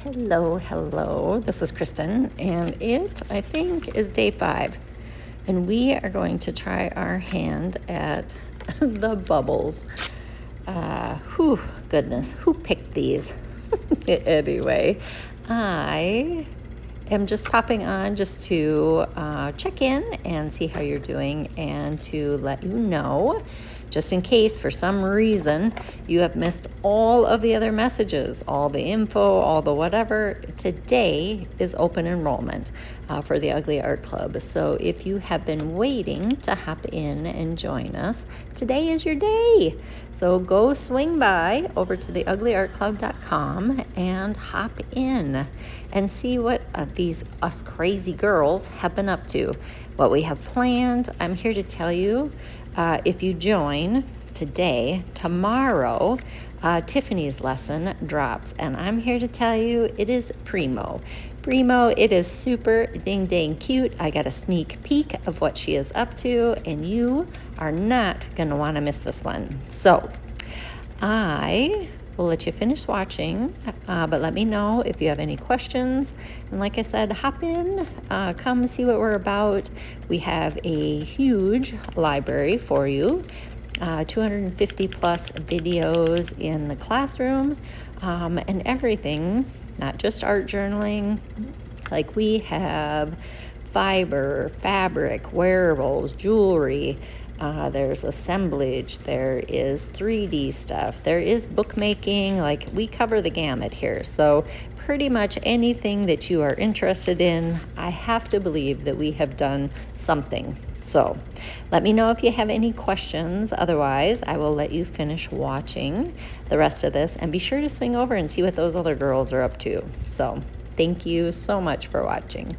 Hello, hello. This is Kristen, and it, I think, is day 5. And we are going to try our hand at the bubbles. Goodness, who picked these? Anyway, I am just popping on just to check in and see how you're doing and to let you know, just in case for some reason you have missed all of the other messages, all the info, all the whatever. Today is open enrollment for the Ugly Art Club. So if you have been waiting to hop in and join us, today is your day. So go swing by over to theuglyartclub.com and hop in and see what us crazy girls have been up to, what we have planned. I'm here to tell you, if you join today, tomorrow, Tiffany's lesson drops, and I'm here to tell you it is primo. It is super dang cute. I got a sneak peek of what she is up to, and you are not going to want to miss this one. So I will let you finish watching, but let me know if you have any questions. And like I said, hop in, come see what we're about. We have a huge library for you, 250 plus videos in the classroom, and everything, not just art journaling. Like we have fiber, fabric, wearables, jewelry. There's assemblage, there is 3D stuff, there is bookmaking. Like we cover the gamut here. So pretty much anything that you are interested in, I have to believe that we have done something. So let me know if you have any questions. Otherwise, I will let you finish watching the rest of this and be sure to swing over and see what those other girls are up to. So thank you so much for watching.